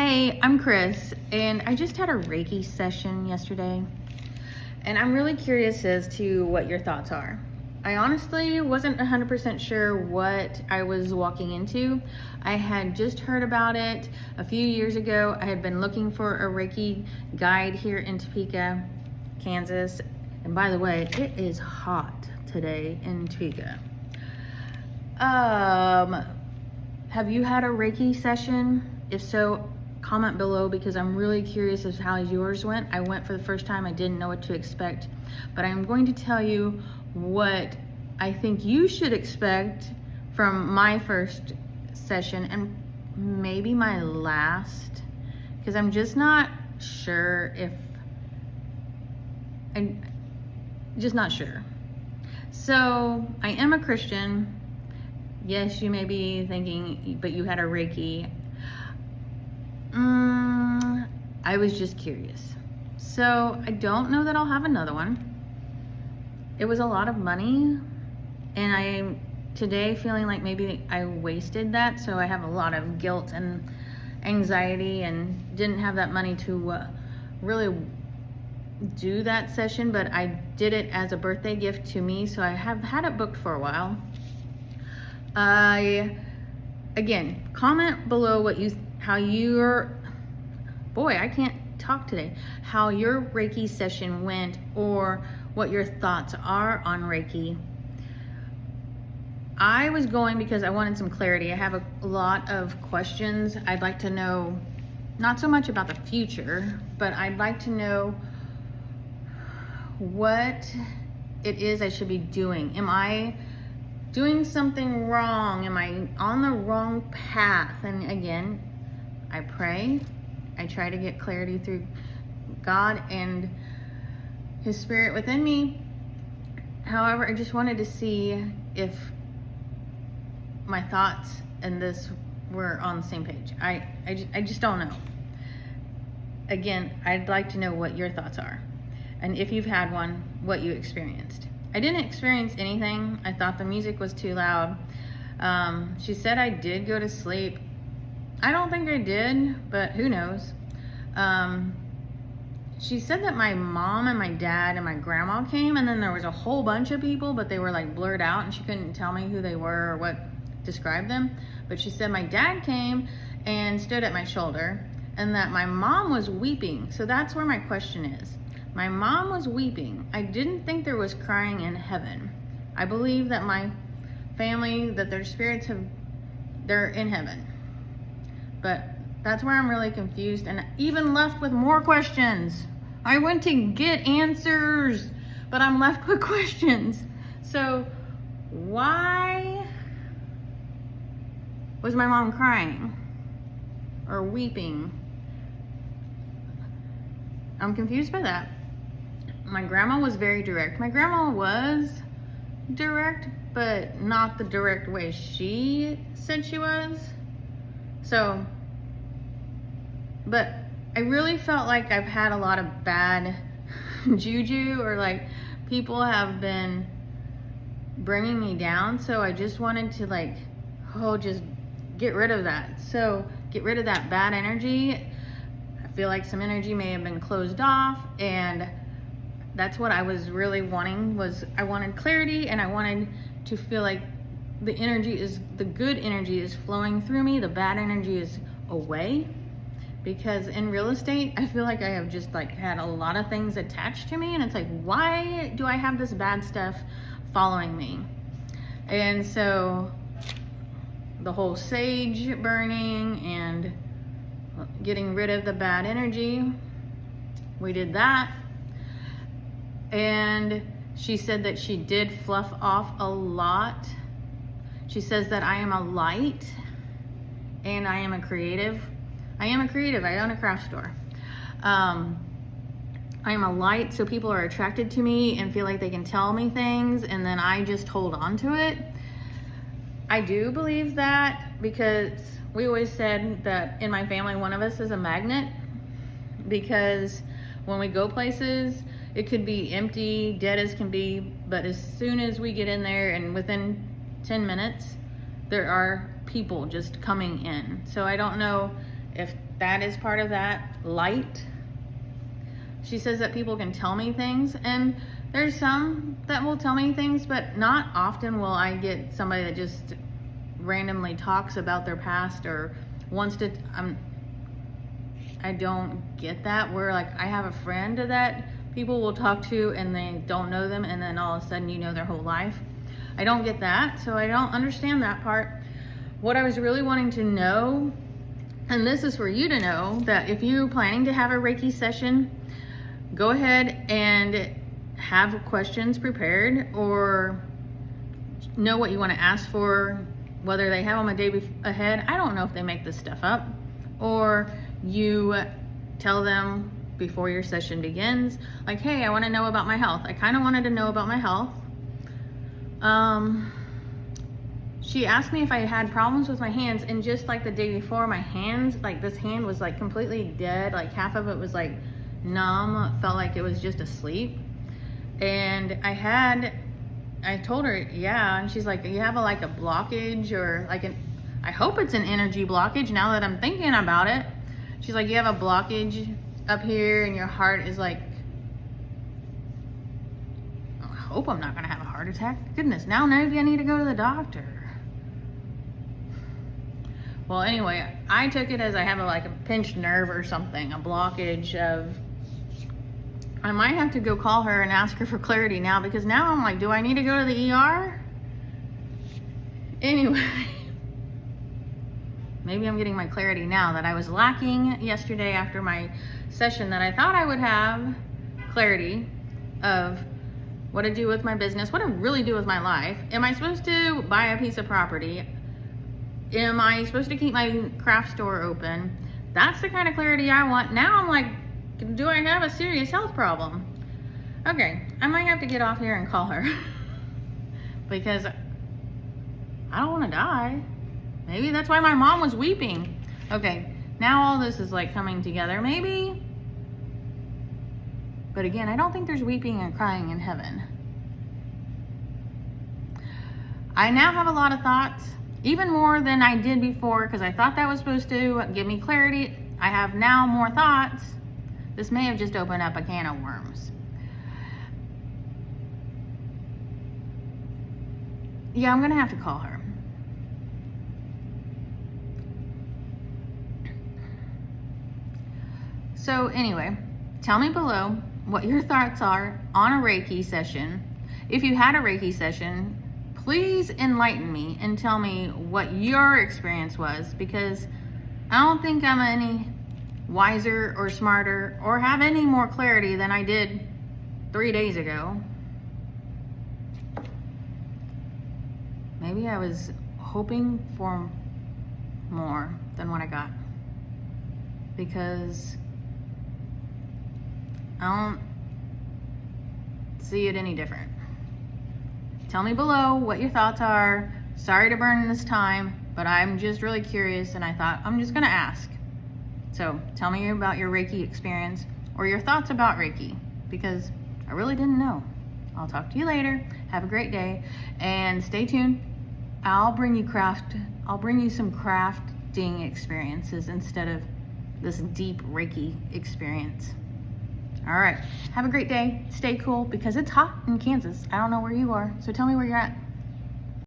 Hey, I'm Chris, and I just had a Reiki session yesterday, and I'm really curious as to what your thoughts are. I honestly wasn't 100% sure what I was walking into. I had just heard about it a few years ago. I had been looking for a Reiki guide here in Topeka, Kansas. And by the way, it is hot today in Topeka. Have you had a Reiki session? If so, comment below because I'm really curious as to how yours went. I went for the first time. I didn't know what to expect, but I'm going to tell you what I think you should expect from my first session and maybe my last, because I'm just not sure if I'm just not sure. So I am a Christian. Yes, you may be thinking, but you had a Reiki. I was just curious. So I don't know that I'll have another one. It was a lot of money, and I'm today feeling like maybe I wasted that. So I have a lot of guilt and anxiety and didn't have that money to really do that session, but I did it as a birthday gift to me. So I have had it booked for a while. Again, comment below how your Reiki session went, or what your thoughts are on Reiki. I was going because I wanted some clarity. I have a lot of questions. I'd like to know, not so much about the future, but I'd like to know what it is I should be doing. Am I doing something wrong? Am I on the wrong path? And again, I pray. I try to get clarity through God and His Spirit within me. However, I just wanted to see if my thoughts and this were on the same page. I just don't know. Again, I'd like to know what your thoughts are. And if you've had one, what you experienced. I didn't experience anything. I thought the music was too loud. She said I did go to sleep. I don't think I did, but who knows. She said that my mom and my dad and my grandma came, and then there was a whole bunch of people, but they were like blurred out and she couldn't tell me who they were or what described them. But she said my dad came and stood at my shoulder, and that my mom was weeping. So that's where my question is. My mom was weeping. I didn't think there was crying in heaven. I believe that my family, that their spirits they're in heaven. But that's where I'm really confused and even left with more questions. I went to get answers, but I'm left with questions. So why was my mom crying or weeping? I'm confused by that. My grandma was very direct. My grandma was direct, but not the direct way she said she was. So, but I really felt like I've had a lot of bad juju, or like people have been bringing me down. So I just wanted to just get rid of that. So get rid of that bad energy. I feel like some energy may have been closed off, and that's what I was really wanting. I wanted clarity, and I wanted to feel like the good energy is flowing through me, the bad energy is away. Because in real estate, I feel like I have just had a lot of things attached to me, and it's like, why do I have this bad stuff following me? And so the whole sage burning and getting rid of the bad energy, we did that. And she said that she did fluff off a lot. She says that I am a light and I am a creative. I am a creative. I own a craft store. I am a light, so people are attracted to me and feel like they can tell me things, and then I just hold on to it. I do believe that, because we always said that in my family, one of us is a magnet, because when we go places, it could be empty, dead as can be, but as soon as we get in there, and within 10 minutes, there are people just coming in. So I don't know if that is part of that light. She says that people can tell me things, and there's some that will tell me things, but not often will I get somebody that just randomly talks about their past or wants to. I don't get that, where like I have a friend that people will talk to and they don't know them, and then all of a sudden you know their whole life. I don't get that, so I don't understand that part. What I was really wanting to know, and this is for you to know, that if you're planning to have a Reiki session, go ahead and have questions prepared, or know what you want to ask for, whether they have them a day ahead. I don't know if they make this stuff up, or you tell them before your session begins, like, hey, I want to know about my health. I kind of wanted to know about my health. She asked me if I had problems with my hands, and just like the day before, my hands, like this hand was like completely dead, like half of it was like numb, felt like it was just asleep. And I told her, yeah, and she's like, you have like a blockage, or like I hope it's an energy blockage now that I'm thinking about it. She's like, you have a blockage up here and your heart is like, I hope I'm not gonna have a heart attack. Goodness, now maybe I need to go to the doctor. Well, anyway, I took it as I have like a pinched nerve or something, a blockage of, I might have to go call her and ask her for clarity now, because now I'm like, do I need to go to the ER? Anyway, maybe I'm getting my clarity now that I was lacking yesterday after my session, that I thought I would have clarity of what to do with my business, what to really do with my life. Am I supposed to buy a piece of property? Am I supposed to keep my craft store open? That's the kind of clarity I want. Now I'm like, do I have a serious health problem? Okay, I might have to get off here and call her because I don't want to die. Maybe that's why my mom was weeping. Okay, now all this is like coming together, maybe. But again, I don't think there's weeping and crying in heaven. I now have a lot of thoughts, even more than I did before, because I thought that was supposed to give me clarity. I have now more thoughts. This may have just opened up a can of worms. Yeah, I'm gonna have to call her. So anyway, tell me below what your thoughts are on a Reiki session. If you had a Reiki session, please enlighten me and tell me what your experience was, because I don't think I'm any wiser or smarter or have any more clarity than I did 3 days ago. Maybe I was hoping for more than what I got, because I don't see it any different. Tell me below what your thoughts are. Sorry to burn this time, but I'm just really curious, and I thought I'm just gonna ask. So tell me about your Reiki experience or your thoughts about Reiki, because I really didn't know. I'll talk to you later. Have a great day, and stay tuned. I'll bring you some crafting experiences instead of this deep Reiki experience. All right, have a great day. Stay cool, because it's hot in Kansas. I don't know where you are, so tell me where you're at.